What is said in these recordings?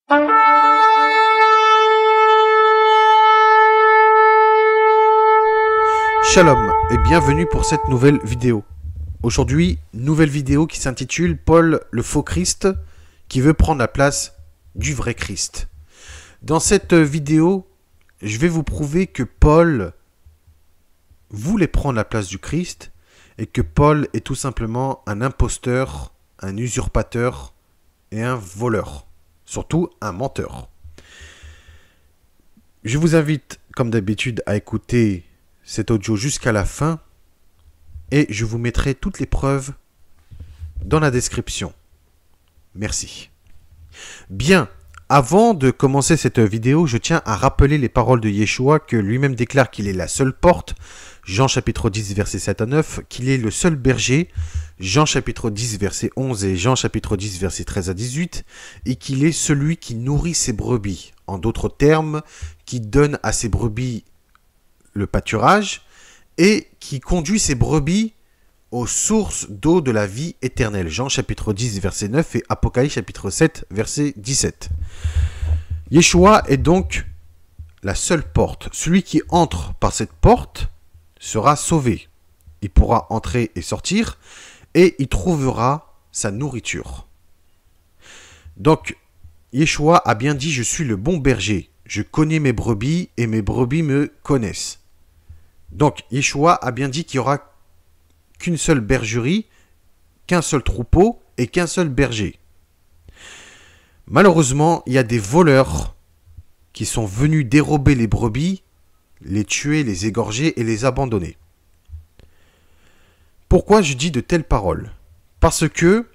Shalom et bienvenue pour cette nouvelle vidéo. Aujourd'hui, nouvelle vidéo qui s'intitule Paul le faux Christ qui veut prendre la place du vrai Christ. Dans cette vidéo, je vais vous prouver que Paul voulait prendre la place du Christ et que Paul est tout simplement un imposteur, un usurpateur et un voleur, surtout un menteur. Je vous invite, comme d'habitude, à écouter cet audio jusqu'à la fin et je vous mettrai toutes les preuves dans la description. Merci. Bien, avant de commencer cette vidéo, je tiens à rappeler les paroles de Yeshua que lui-même déclare qu'il est la seule porte, Jean chapitre 10 verset 7 à 9, qu'il est le seul berger, Jean chapitre 10 verset 11 et Jean chapitre 10 verset 13 à 18, et qu'il est celui qui nourrit ses brebis, en d'autres termes, qui donne à ses brebis le pâturage et qui conduit ses brebis aux sources d'eau de la vie éternelle. Jean chapitre 10 verset 9 et Apocalypse chapitre 7 verset 17. Yeshua est donc la seule porte. Celui qui entre par cette porte sera sauvé. Il pourra entrer et sortir et il trouvera sa nourriture. Donc, Yeshua a bien dit « Je suis le bon berger. Je connais mes brebis et mes brebis me connaissent. » Donc, Yeshua a bien dit qu'il n'y aura qu'une seule bergerie, qu'un seul troupeau et qu'un seul berger. Malheureusement, il y a des voleurs qui sont venus dérober les brebis, les tuer, les égorger et les abandonner. Pourquoi je dis de telles paroles? Parce que,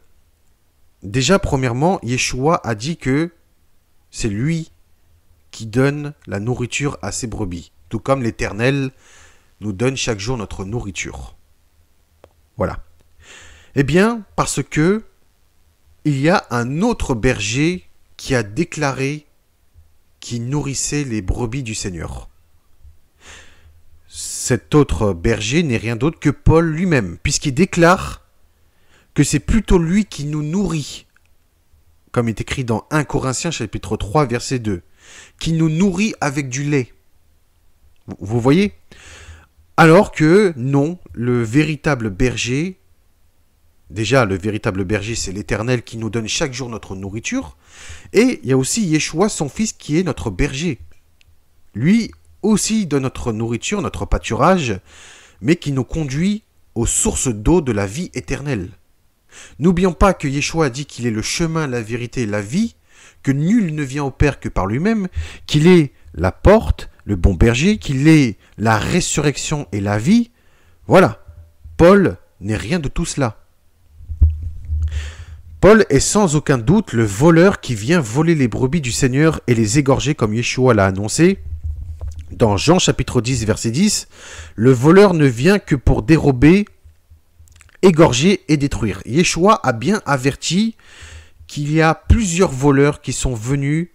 déjà, premièrement, Yeshua a dit que c'est lui qui donne la nourriture à ses brebis, tout comme l'Éternel nous donne chaque jour notre nourriture. Voilà. Eh bien, parce que il y a un autre berger qui a déclaré qu'il nourrissait les brebis du Seigneur. Cet autre berger n'est rien d'autre que Paul lui-même, puisqu'il déclare que c'est plutôt lui qui nous nourrit, comme est écrit dans 1 Corinthiens chapitre 3 verset 2, qui nous nourrit avec du lait. Vous voyez ? Alors que non, le véritable berger, déjà le véritable berger c'est l'Éternel qui nous donne chaque jour notre nourriture, et il y a aussi Yeshua son fils qui est notre berger. Lui aussi donne notre nourriture, notre pâturage, mais qui nous conduit aux sources d'eau de la vie éternelle. N'oublions pas que Yeshua a dit qu'il est le chemin, la vérité et la vie, que nul ne vient au Père que par lui-même, qu'il est la porte, le bon berger, qu'il est la résurrection et la vie. Voilà, Paul n'est rien de tout cela. Paul est sans aucun doute le voleur qui vient voler les brebis du Seigneur et les égorger comme Yeshua l'a annoncé. Dans Jean chapitre 10 verset 10, le voleur ne vient que pour dérober, égorger et détruire. Yeshua a bien averti qu'il y a plusieurs voleurs qui sont venus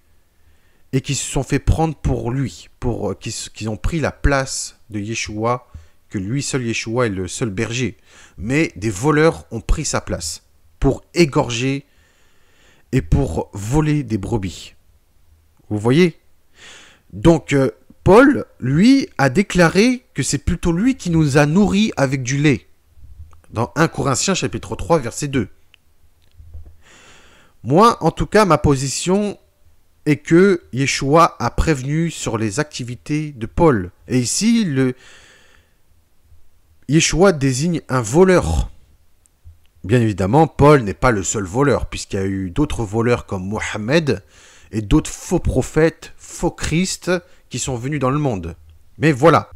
et qui se sont fait prendre pour lui, qui ont pris la place de Yeshua, que lui seul Yeshua est le seul berger. Mais des voleurs ont pris sa place pour égorger et pour voler des brebis. Vous voyez? Donc, Paul, lui, a déclaré que c'est plutôt lui qui nous a nourris avec du lait. Dans 1 Corinthiens chapitre 3 verset 2. Moi, en tout cas, ma position est que Yeshua a prévenu sur les activités de Paul. Et ici, Yeshua désigne un voleur. Bien évidemment, Paul n'est pas le seul voleur, puisqu'il y a eu d'autres voleurs comme Mohammed et d'autres faux prophètes, faux Christ qui sont venus dans le monde. Mais voilà,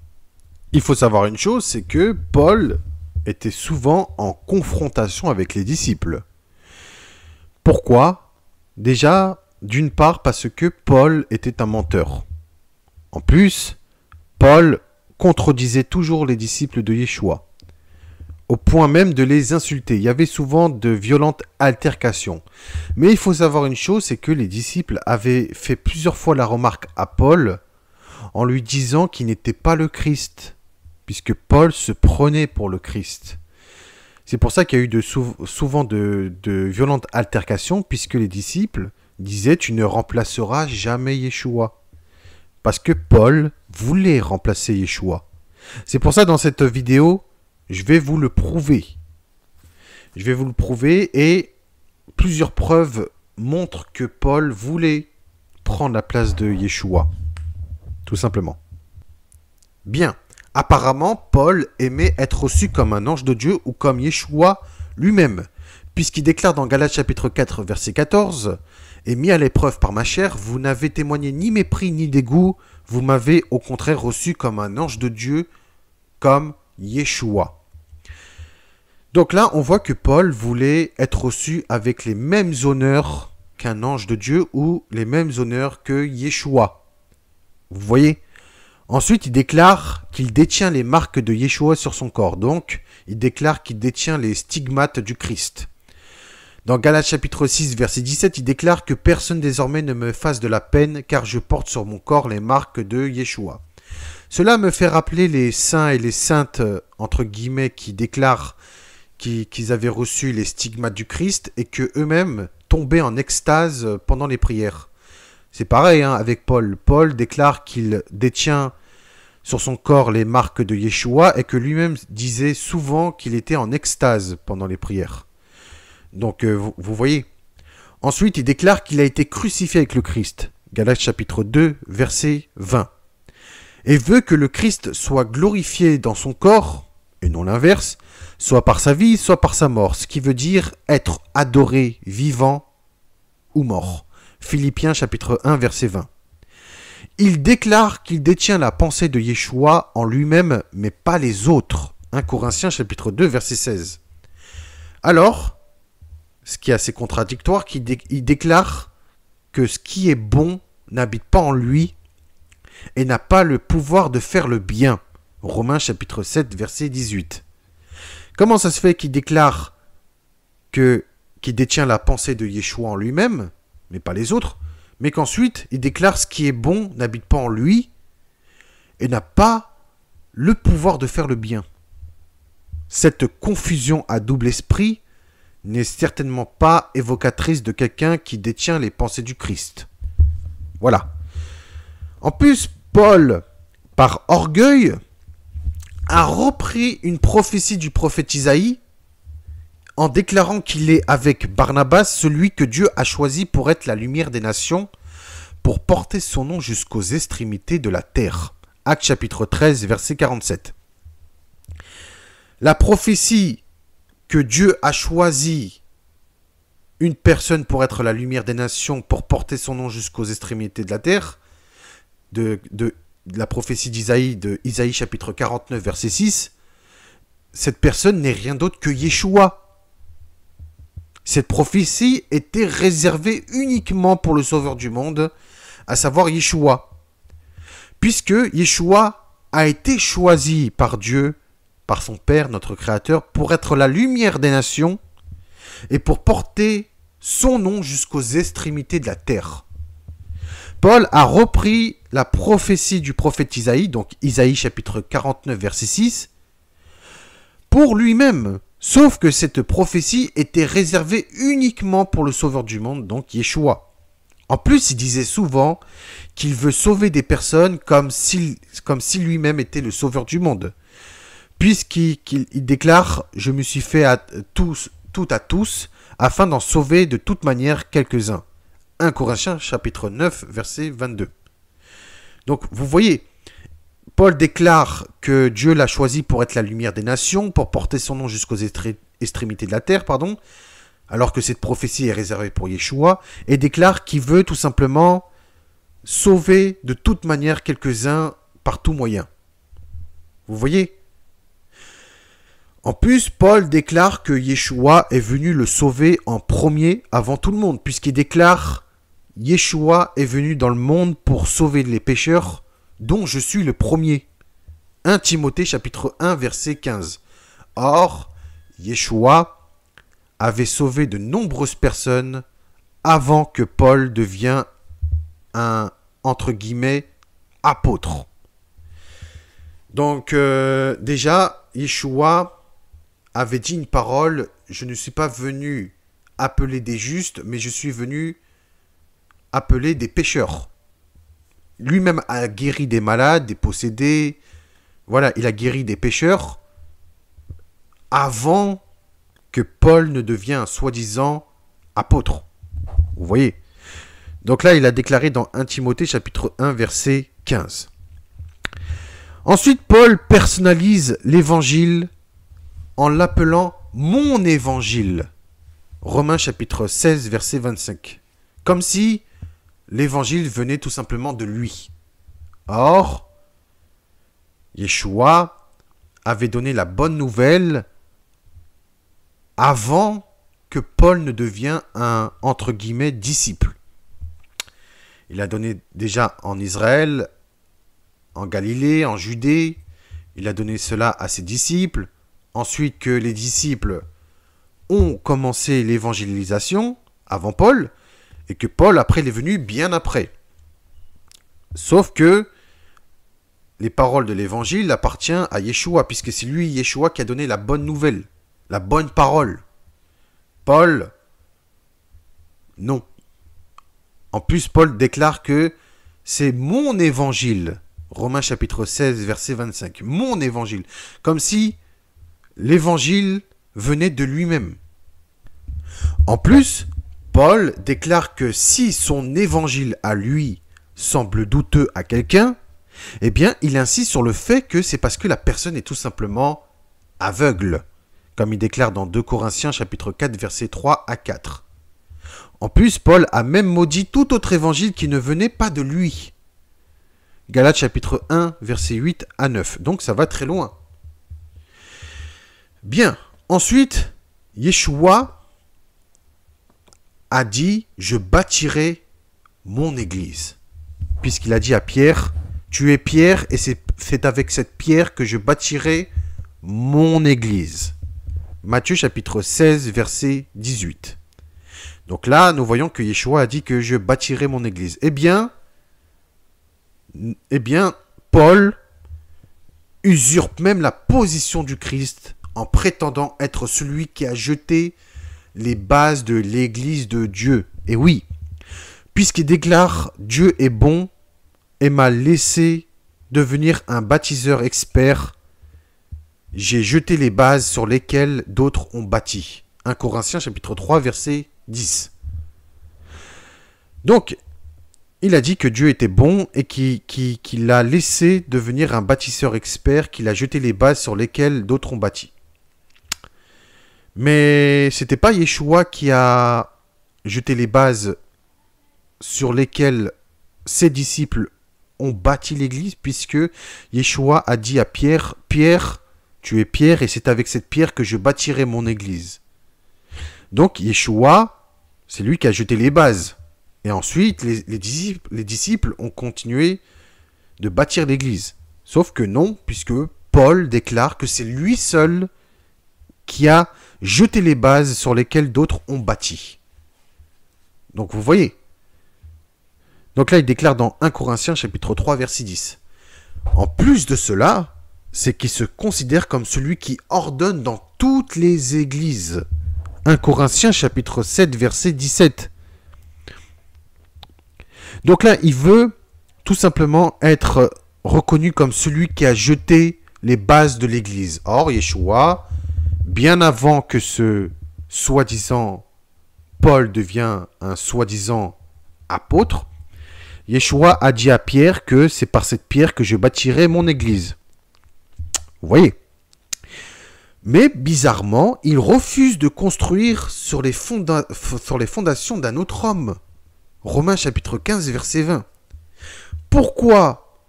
il faut savoir une chose, c'est que Paul était souvent en confrontation avec les disciples. Pourquoi? Déjà, d'une part parce que Paul était un menteur. En plus, Paul contredisait toujours les disciples de Yeshua, au point même de les insulter. Il y avait souvent de violentes altercations. Mais il faut savoir une chose, c'est que les disciples avaient fait plusieurs fois la remarque à Paul en lui disant qu'il n'était pas le Christ, puisque Paul se prenait pour le Christ. C'est pour ça qu'il y a eu souvent de violentes altercations, puisque les disciples Il disait, tu ne remplaceras jamais Yeshua. Parce que Paul voulait remplacer Yeshua. C'est pour ça, dans cette vidéo, je vais vous le prouver. Je vais vous le prouver et plusieurs preuves montrent que Paul voulait prendre la place de Yeshua. Tout simplement. Bien. Apparemment, Paul aimait être reçu comme un ange de Dieu ou comme Yeshua lui-même, puisqu'il déclare dans Galates chapitre 4, verset 14, « Et mis à l'épreuve par ma chair, vous n'avez témoigné ni mépris ni dégoût, vous m'avez au contraire reçu comme un ange de Dieu, comme Yeshua. » Donc là, on voit que Paul voulait être reçu avec les mêmes honneurs qu'un ange de Dieu ou les mêmes honneurs que Yeshua. Vous voyez ? Ensuite, il déclare qu'il détient les marques de Yeshua sur son corps. Donc, il déclare qu'il détient les stigmates du Christ. Dans Galates chapitre 6, verset 17, il déclare que personne désormais ne me fasse de la peine, car je porte sur mon corps les marques de Yeshua. Cela me fait rappeler les saints et les saintes, entre guillemets, qui déclarent qu'ils avaient reçu les stigmates du Christ et qu'eux-mêmes tombaient en extase pendant les prières. C'est pareil avec Paul. Paul déclare qu'il détient sur son corps les marques de Yeshua et que lui-même disait souvent qu'il était en extase pendant les prières. Donc vous voyez. Ensuite, il déclare qu'il a été crucifié avec le Christ. Galates chapitre 2, verset 20. Et veut que le Christ soit glorifié dans son corps, et non l'inverse, soit par sa vie, soit par sa mort, ce qui veut dire être adoré, vivant ou mort. Philippiens chapitre 1, verset 20. Il déclare qu'il détient la pensée de Yeshua en lui-même, mais pas les autres. 1 Corinthiens chapitre 2, verset 16. Alors, ce qui est assez contradictoire, il déclare que ce qui est bon n'habite pas en lui et n'a pas le pouvoir de faire le bien. Romains chapitre 7, verset 18. Comment ça se fait qu'il déclare qu'il détient la pensée de Yeshua en lui-même, mais pas les autres, mais qu'ensuite il déclare ce qui est bon n'habite pas en lui et n'a pas le pouvoir de faire le bien. Cette confusion à double esprit n'est certainement pas évocatrice de quelqu'un qui détient les pensées du Christ. Voilà. En plus, Paul, par orgueil, a repris une prophétie du prophète Isaïe en déclarant qu'il est avec Barnabas celui que Dieu a choisi pour être la lumière des nations, pour porter son nom jusqu'aux extrémités de la terre. Actes chapitre 13, verset 47. La prophétie que Dieu a choisi une personne pour être la lumière des nations, pour porter son nom jusqu'aux extrémités de la terre, de la prophétie d'Isaïe, de Isaïe chapitre 49, verset 6, cette personne n'est rien d'autre que Yeshua. Cette prophétie était réservée uniquement pour le Sauveur du monde, à savoir Yeshua. Puisque Yeshua a été choisi par Dieu, par son Père, notre Créateur, pour être la lumière des nations et pour porter son nom jusqu'aux extrémités de la terre. Paul a repris la prophétie du prophète Isaïe, donc Isaïe chapitre 49, verset 6, pour lui-même. Sauf que cette prophétie était réservée uniquement pour le Sauveur du monde, donc Yeshua. En plus, il disait souvent qu'il veut sauver des personnes comme si lui-même était le Sauveur du monde. Puisqu'il déclare « Je me suis fait tout à tous, afin d'en sauver de toute manière quelques-uns ». 1 Corinthiens chapitre 9, verset 22. Donc, vous voyez, Paul déclare que Dieu l'a choisi pour être la lumière des nations, pour porter son nom jusqu'aux extrémités de la terre, alors que cette prophétie est réservée pour Yeshua, et déclare qu'il veut tout simplement sauver de toute manière quelques-uns par tout moyen. Vous voyez ? En plus, Paul déclare que Yeshua est venu le sauver en premier avant tout le monde, puisqu'il déclare « Yeshua est venu dans le monde pour sauver les pécheurs, dont je suis le premier. » 1 Timothée chapitre 1 verset 15. Or, Yeshua avait sauvé de nombreuses personnes avant que Paul devienne un, entre guillemets, apôtre. Donc, déjà, Yeshua avait dit une parole, « Je ne suis pas venu appeler des justes, mais je suis venu appelés des pécheurs. Lui-même a guéri des malades, des possédés. Voilà, il a guéri des pécheurs avant que Paul ne devienne un soi-disant apôtre. Vous voyez. Donc là, il a déclaré dans 1 Timothée chapitre 1, verset 15. Ensuite, Paul personnalise l'évangile en l'appelant mon évangile. Romains chapitre 16, verset 25. Comme si l'évangile venait tout simplement de lui. Or, Yeshua avait donné la bonne nouvelle avant que Paul ne devienne un, entre guillemets, disciple. Il a donné déjà en Israël, en Galilée, en Judée. Il a donné cela à ses disciples. Ensuite que les disciples ont commencé l'évangélisation avant Paul, et que Paul, après, il est venu bien après. Sauf que les paroles de l'évangile appartiennent à Yeshua, puisque c'est lui, Yeshua, qui a donné la bonne nouvelle, la bonne parole. Paul, non. En plus, Paul déclare que c'est mon évangile. Romains chapitre 16, verset 25. Mon évangile. Comme si l'évangile venait de lui-même. En plus, Paul déclare que si son évangile à lui semble douteux à quelqu'un, eh bien, il insiste sur le fait que c'est parce que la personne est tout simplement aveugle, comme il déclare dans 2 Corinthiens chapitre 4, versets 3 à 4. En plus, Paul a même maudit tout autre évangile qui ne venait pas de lui. Galates chapitre 1, versets 8 à 9. Donc ça va très loin. Bien. Ensuite, Yeshua a dit « Je bâtirai mon église ». Puisqu'il a dit à Pierre « Tu es Pierre et c'est avec cette pierre que je bâtirai mon église ». Matthieu chapitre 16, verset 18. Donc là, nous voyons que Yeshua a dit que je bâtirai mon église. Eh bien, Paul usurpe même la position du Christ en prétendant être celui qui a jeté les bases de l'église de Dieu. Et oui, puisqu'il déclare « Dieu est bon et m'a laissé devenir un bâtisseur expert, j'ai jeté les bases sur lesquelles d'autres ont bâti. » 1 Corinthiens chapitre 3, verset 10. Donc, il a dit que Dieu était bon et qu'il l'a laissé devenir un bâtisseur expert, qu'il a jeté les bases sur lesquelles d'autres ont bâti. Mais c'était pas Yeshua qui a jeté les bases sur lesquelles ses disciples ont bâti l'église, puisque Yeshua a dit à Pierre, « Pierre, tu es Pierre et c'est avec cette pierre que je bâtirai mon église. » Donc Yeshua, c'est lui qui a jeté les bases. Et ensuite, les disciples ont continué de bâtir l'église. Sauf que non, puisque Paul déclare que c'est lui seul qui a jeté les bases sur lesquelles d'autres ont bâti. Donc vous voyez. Donc là, il déclare dans 1 Corinthiens chapitre 3, verset 10. En plus de cela, c'est qu'il se considère comme celui qui ordonne dans toutes les églises. 1 Corinthiens chapitre 7, verset 17. Donc là, il veut tout simplement être reconnu comme celui qui a jeté les bases de l'église. Or, Yeshua, bien avant que ce soi-disant Paul devienne un soi-disant apôtre, Yeshua a dit à Pierre que c'est par cette pierre que je bâtirai mon église. Vous voyez. Mais bizarrement, il refuse de construire sur les fondations d'un autre homme. Romains chapitre 15, verset 20. Pourquoi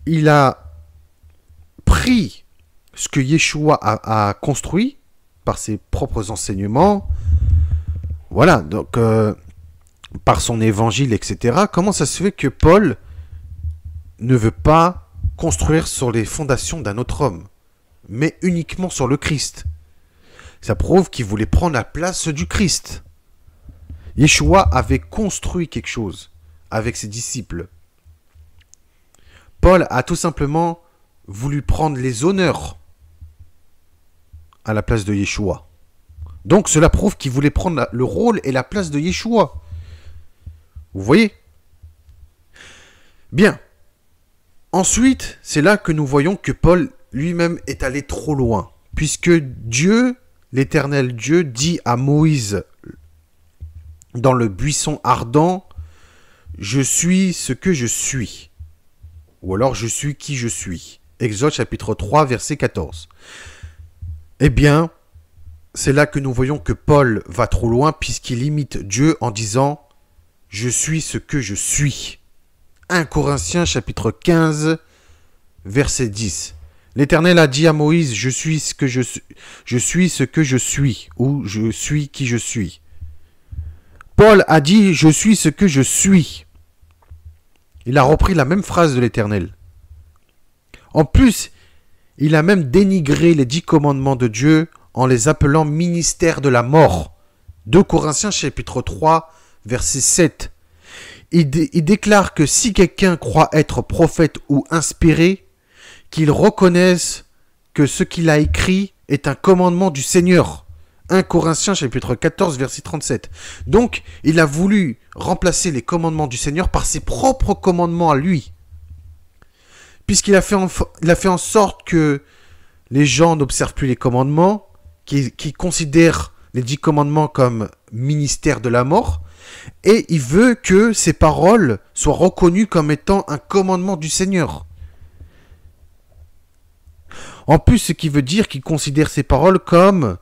il a pris ce que Yeshua a construit par ses propres enseignements, voilà, donc par son évangile, etc. Comment ça se fait que Paul ne veut pas construire sur les fondations d'un autre homme, mais uniquement sur le Christ? Ça prouve qu'il voulait prendre la place du Christ. Yeshua avait construit quelque chose avec ses disciples. Paul a tout simplement voulu prendre les honneurs à la place de Yeshua. Donc cela prouve qu'il voulait prendre le rôle et la place de Yeshua. Vous voyez? Bien. Ensuite, c'est là que nous voyons que Paul lui-même est allé trop loin. Puisque Dieu, l'Éternel Dieu, dit à Moïse dans le buisson ardent, « Je suis ce que je suis ». Ou alors « Je suis qui je suis ». Exode chapitre 3, verset 14. Eh bien, c'est là que nous voyons que Paul va trop loin puisqu'il imite Dieu en disant « Je suis ce que je suis ». 1 Corinthiens chapitre 15, verset 10. L'Éternel a dit à Moïse « Je suis ce que je suis, je suis ce que je suis » ou « Je suis qui je suis ». Paul a dit « Je suis ce que je suis ». Il a repris la même phrase de l'Éternel. En plus, il a même dénigré les 10 commandements de Dieu en les appelant ministère de la mort. 2 Corinthiens chapitre 3, verset 7. Il déclare que si quelqu'un croit être prophète ou inspiré, qu'il reconnaisse que ce qu'il a écrit est un commandement du Seigneur. 1 Corinthiens chapitre 14, verset 37. Donc, il a voulu remplacer les commandements du Seigneur par ses propres commandements à lui. Puisqu'il a fait en sorte que les gens n'observent plus les commandements, qui considèrent les 10 commandements comme ministère de la mort, et il veut que ces paroles soient reconnues comme étant un commandement du Seigneur. En plus, ce qui veut dire qu'il considère ces paroles comme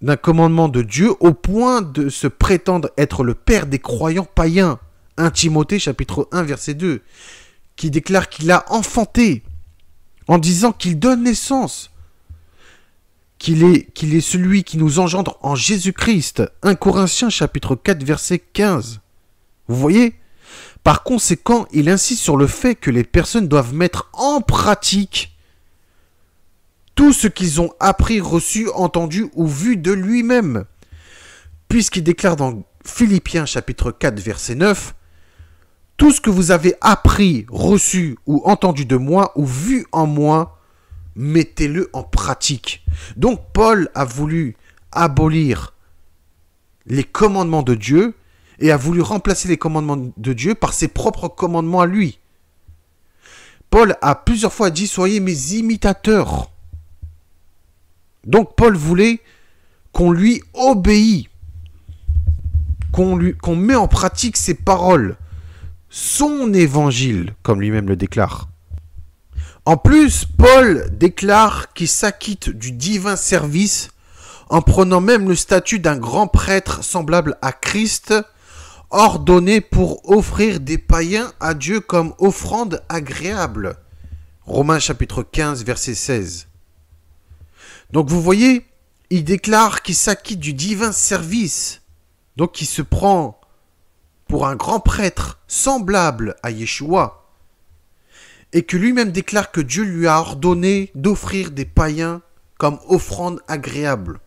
d'un commandement de Dieu au point de se prétendre être le père des croyants païens. 1 Timothée chapitre 1 verset 2, qui déclare qu'il a enfanté en disant qu'il donne naissance, qu'il est celui qui nous engendre en Jésus-Christ. 1 Corinthiens chapitre 4 verset 15. Vous voyez? Par conséquent, il insiste sur le fait que les personnes doivent mettre en pratique tout ce qu'ils ont appris, reçu, entendu ou vu de lui-même. Puisqu'il déclare dans Philippiens chapitre 4 verset 9, « Tout ce que vous avez appris, reçu ou entendu de moi ou vu en moi, mettez-le en pratique. » Donc Paul a voulu abolir les commandements de Dieu et a voulu remplacer les commandements de Dieu par ses propres commandements à lui. Paul a plusieurs fois dit « Soyez mes imitateurs ». Donc Paul voulait qu'on lui obéit, qu'on met en pratique ses paroles, son évangile, comme lui-même le déclare. En plus, Paul déclare qu'il s'acquitte du divin service en prenant même le statut d'un grand prêtre semblable à Christ, ordonné pour offrir des païens à Dieu comme offrande agréable. Romains chapitre 15, verset 16. Donc vous voyez, il déclare qu'il s'acquitte du divin service. Donc il se prend pour un grand prêtre semblable à Yeshua. Et que lui-même déclare que Dieu lui a ordonné d'offrir des païens comme offrande agréable.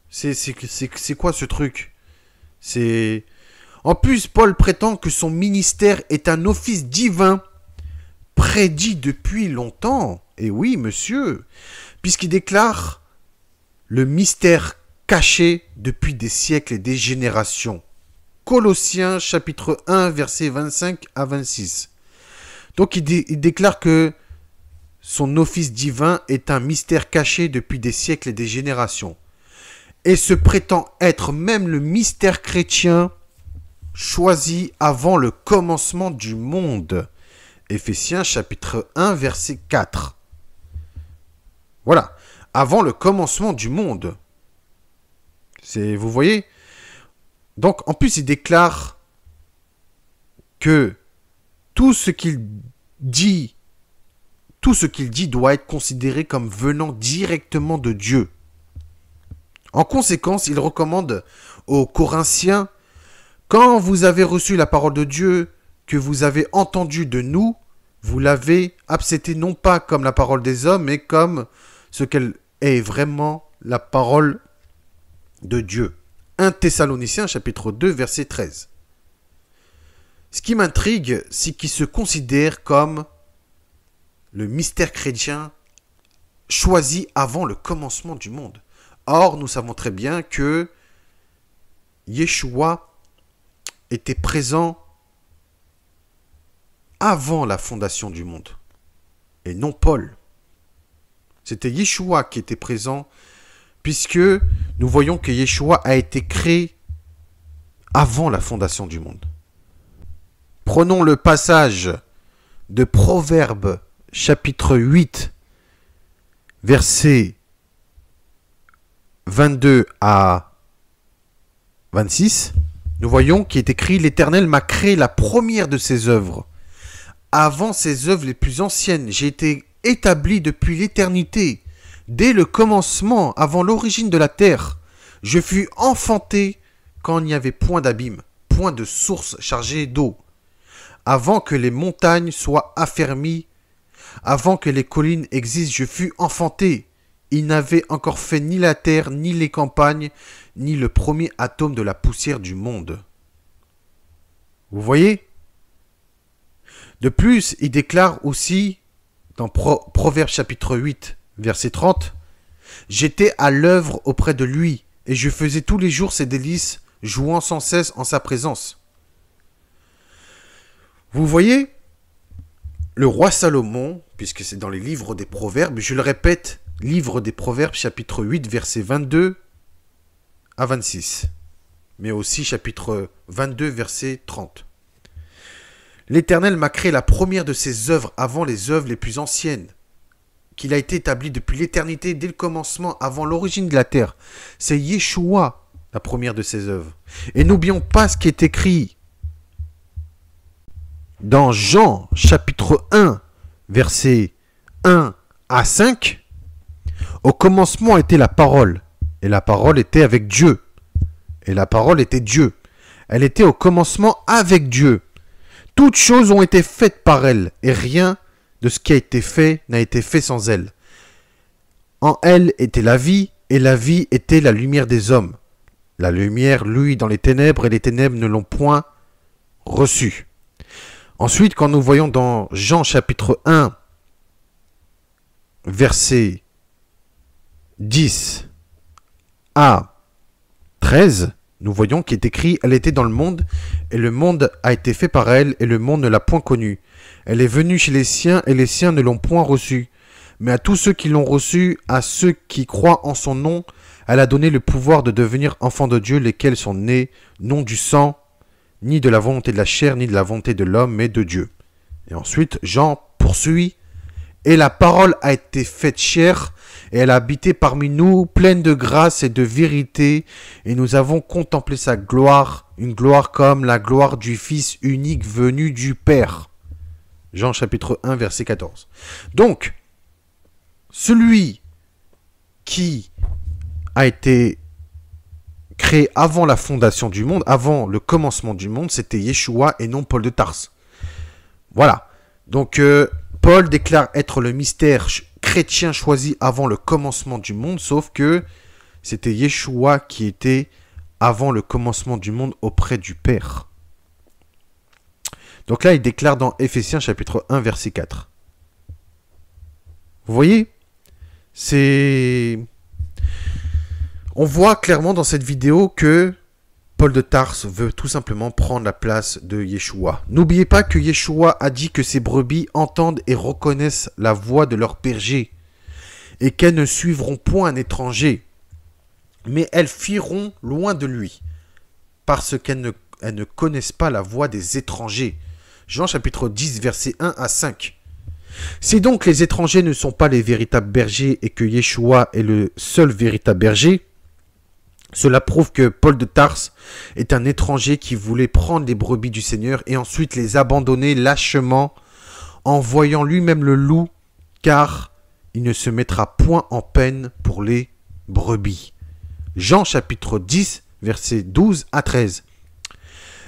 C'est quoi ce truc? En plus, Paul prétend que son ministère est un office divin prédit depuis longtemps. Et oui, monsieur, puisqu'il déclare le mystère caché depuis des siècles et des générations. Colossiens chapitre 1, versets 25 à 26. Donc il déclare que son office divin est un mystère caché depuis des siècles et des générations. Et se prétend être même le mystère chrétien choisi avant le commencement du monde. Éphésiens chapitre 1, verset 4. Voilà, avant le commencement du monde. Vous voyez? Donc, en plus, il déclare que tout ce qu'il dit doit être considéré comme venant directement de Dieu. En conséquence, il recommande aux Corinthiens, quand vous avez reçu la parole de Dieu, que vous avez entendue de nous, vous l'avez acceptée non pas comme la parole des hommes, mais comme ce qu'elle est vraiment, la parole de Dieu. 1 Thessaloniciens chapitre 2 verset 13. Ce qui m'intrigue, c'est qu'il se considère comme le mystère chrétien choisi avant le commencement du monde. Or, nous savons très bien que Yeshua était présent avant la fondation du monde, et non Paul. C'était Yeshua qui était présent, puisque nous voyons que Yeshua a été créé avant la fondation du monde. Prenons le passage de Proverbes chapitre 8, versets 22 à 26. Nous voyons qu'il est écrit « L'Éternel m'a créé la première de ses œuvres. Avant ses œuvres les plus anciennes, j'ai été établi depuis l'éternité. Dès le commencement, avant l'origine de la terre, je fus enfanté quand il n'y avait point d'abîme, point de source chargée d'eau. Avant que les montagnes soient affermies, avant que les collines existent, je fus enfanté. Il n'avait encore fait ni la terre, ni les campagnes, ni le premier atome de la poussière du monde. » Vous voyez ? De plus, il déclare aussi dans Proverbes chapitre 8, verset 30, « J'étais à l'œuvre auprès de lui, et je faisais tous les jours ses délices, jouant sans cesse en sa présence. » Vous voyez, le roi Salomon, puisque c'est dans les livres des Proverbes, je le répète, livre des Proverbes, chapitre 8, versets 22 à 26, mais aussi chapitre 22, verset 30. L'Éternel m'a créé la première de ses œuvres avant les œuvres les plus anciennes, qu'il a été établi depuis l'éternité, dès le commencement, avant l'origine de la terre. C'est Yeshua, la première de ses œuvres. Et n'oublions pas ce qui est écrit dans Jean, chapitre 1, versets 1 à 5. Au commencement était la parole, et la parole était avec Dieu, et la parole était Dieu. Elle était au commencement avec Dieu. Toutes choses ont été faites par elle, et rien de ce qui a été fait n'a été fait sans elle. En elle était la vie, et la vie était la lumière des hommes. La lumière luit dans les ténèbres, et les ténèbres ne l'ont point reçue. Ensuite, quand nous voyons dans Jean chapitre 1, verset 10 à 13, nous voyons qu'il est écrit « Elle était dans le monde, et le monde a été fait par elle, et le monde ne l'a point connue. Elle est venue chez les siens, et les siens ne l'ont point reçue. Mais à tous ceux qui l'ont reçue, à ceux qui croient en son nom, elle a donné le pouvoir de devenir enfants de Dieu, lesquels sont nés, non du sang, ni de la volonté de la chair, ni de la volonté de l'homme, mais de Dieu. » Et ensuite, Jean poursuit. « Et la parole a été faite chair, et elle a habité parmi nous, pleine de grâce et de vérité, et nous avons contemplé sa gloire, une gloire comme la gloire du Fils unique venu du Père. » Jean chapitre 1, verset 14. Donc, celui qui a été créé avant la fondation du monde, avant le commencement du monde, c'était Yeshua et non Paul de Tarse. Voilà. Donc, Paul déclare être le mystère chrétien choisi avant le commencement du monde, sauf que c'était Yeshua qui était avant le commencement du monde auprès du Père. Donc là, il déclare dans Éphésiens chapitre 1, verset 4. Vous voyez ? On voit clairement dans cette vidéo que Paul de Tarse veut tout simplement prendre la place de Yeshua. N'oubliez pas que Yeshua a dit que ses brebis entendent et reconnaissent la voix de leur berger et qu'elles ne suivront point un étranger, mais elles fuiront loin de lui parce qu'elles ne connaissent pas la voix des étrangers. Jean chapitre 10, versets 1 à 5. Si donc les étrangers ne sont pas les véritables bergers et que Yeshua est le seul véritable berger, cela prouve que Paul de Tarse est un étranger qui voulait prendre les brebis du Seigneur et ensuite les abandonner lâchement en voyant lui-même le loup, car il ne se mettra point en peine pour les brebis. Jean chapitre 10, versets 12 à 13.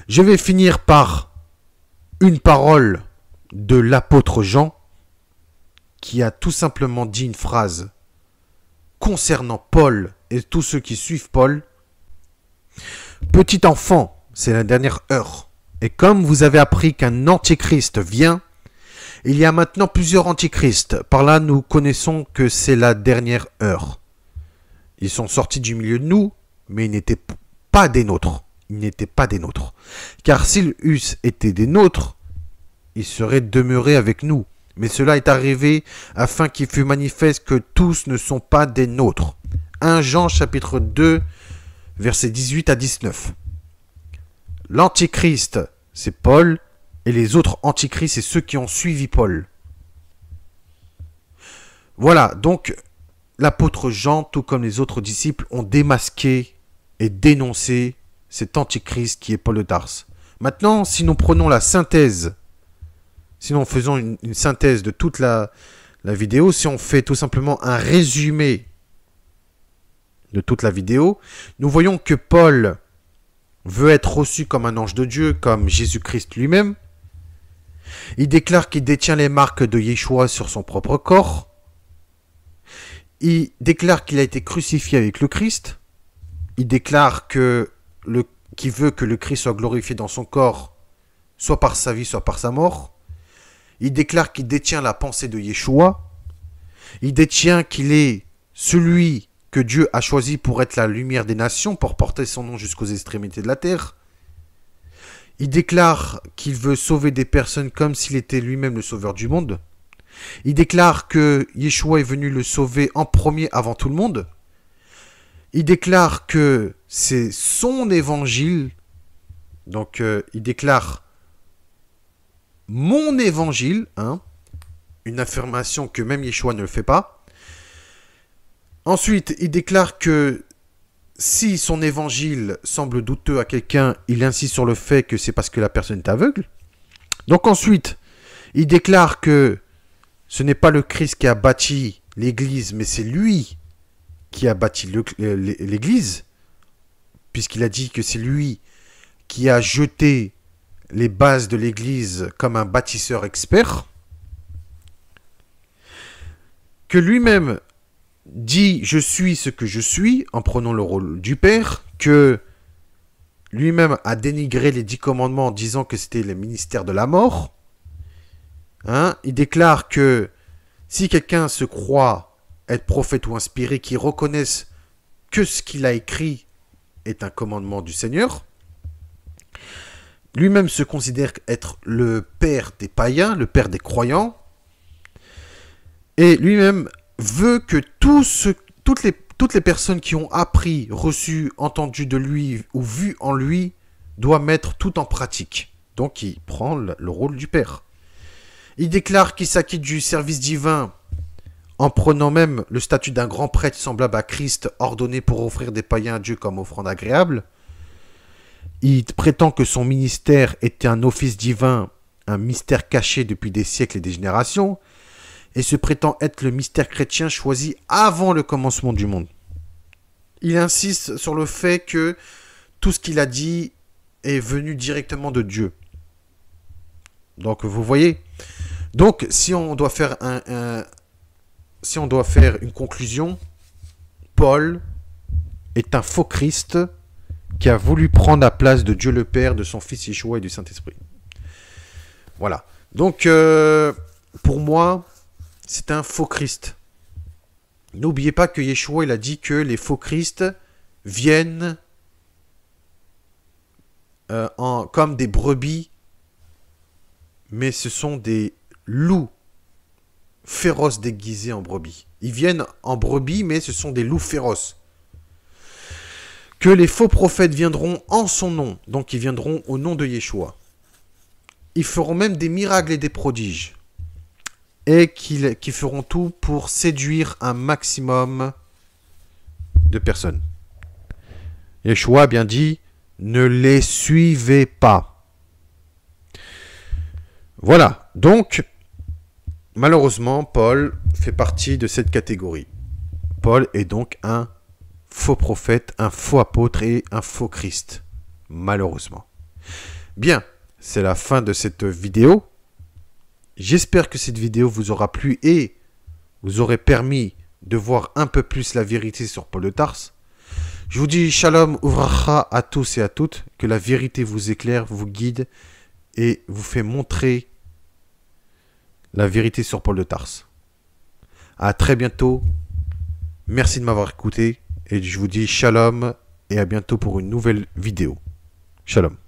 Je vais finir par une parole de l'apôtre Jean qui a tout simplement dit une phrase concernant Paul et tous ceux qui suivent Paul. « Petit enfant, c'est la dernière heure. Et comme vous avez appris qu'un antichrist vient, il y a maintenant plusieurs antichrists. Par là, nous connaissons que c'est la dernière heure. Ils sont sortis du milieu de nous, mais ils n'étaient pas des nôtres. ils n'étaient pas des nôtres. Car s'ils eussent été des nôtres, ils seraient demeurés avec nous. Mais cela est arrivé afin qu'il fût manifeste que tous ne sont pas des nôtres. 1 Jean chapitre 2, versets 18 à 19. L'antichrist, c'est Paul, et les autres antichrists, c'est ceux qui ont suivi Paul. Voilà, donc l'apôtre Jean, tout comme les autres disciples, ont démasqué et dénoncé cet antichrist qui est Paul de Tarse. Maintenant, si nous prenons la synthèse, si nous faisons une synthèse de toute la vidéo, si on fait tout simplement un résumé de toute la vidéo, nous voyons que Paul veut être reçu comme un ange de Dieu, comme Jésus-Christ lui-même. Il déclare qu'il détient les marques de Yeshua sur son propre corps. Il déclare qu'il a été crucifié avec le Christ. Il déclare qu'il veut que le Christ soit glorifié dans son corps, soit par sa vie, soit par sa mort. Il déclare qu'il détient la pensée de Yeshua. Il détient qu'il est celui que Dieu a choisi pour être la lumière des nations, pour porter son nom jusqu'aux extrémités de la terre. Il déclare qu'il veut sauver des personnes comme s'il était lui-même le sauveur du monde. Il déclare que Yeshua est venu le sauver en premier avant tout le monde. Il déclare que c'est son évangile. Donc il déclare mon évangile, une affirmation que même Yeshua ne le fait pas. Ensuite, il déclare que si son évangile semble douteux à quelqu'un, il insiste sur le fait que c'est parce que la personne est aveugle. Donc ensuite, il déclare que ce n'est pas le Christ qui a bâti l'Église, mais c'est lui qui a bâti l'Église, puisqu'il a dit que c'est lui qui a jeté les bases de l'Église comme un bâtisseur expert, que lui-même dit « je suis ce que je suis » en prenant le rôle du Père, que lui-même a dénigré les 10 commandements en disant que c'était le ministère de la mort. Il déclare que si quelqu'un se croit être prophète ou inspiré, qu'il reconnaisse que ce qu'il a écrit est un commandement du Seigneur. Lui-même se considère être le père des païens, le père des croyants. Et lui-même veut que toutes les personnes qui ont appris, reçu, entendu de lui ou vu en lui doivent mettre tout en pratique. Donc il prend le rôle du Père. Il déclare qu'il s'acquitte du service divin en prenant même le statut d'un grand prêtre semblable à Christ, ordonné pour offrir des païens à Dieu comme offrande agréable. Il prétend que son ministère était un office divin, un mystère caché depuis des siècles et des générations, et se prétend être le mystère chrétien choisi avant le commencement du monde. Il insiste sur le fait que tout ce qu'il a dit est venu directement de Dieu. Donc vous voyez. Donc si on doit faire une conclusion, Paul est un faux Christ qui a voulu prendre la place de Dieu le Père, de son Fils Yeshua et du Saint-Esprit. Voilà. Donc pour moi, c'est un faux Christ. N'oubliez pas que Yeshua, il a dit que les faux Christ viennent comme des brebis, mais ce sont des loups féroces déguisés en brebis. Ils viennent en brebis, mais ce sont des loups féroces. Que les faux prophètes viendront en son nom, donc ils viendront au nom de Yeshua. Ils feront même des miracles et des prodiges. Et qui feront tout pour séduire un maximum de personnes. Yeshua a bien dit, ne les suivez pas. Voilà, donc, malheureusement, Paul fait partie de cette catégorie. Paul est donc un faux prophète, un faux apôtre et un faux Christ, malheureusement. Bien, c'est la fin de cette vidéo. J'espère que cette vidéo vous aura plu et vous aurait permis de voir un peu plus la vérité sur Paul de Tarse. Je vous dis shalom uvracha à tous et à toutes, que la vérité vous éclaire, vous guide et vous fait montrer la vérité sur Paul de Tarse. À très bientôt, merci de m'avoir écouté et je vous dis shalom et à bientôt pour une nouvelle vidéo. Shalom.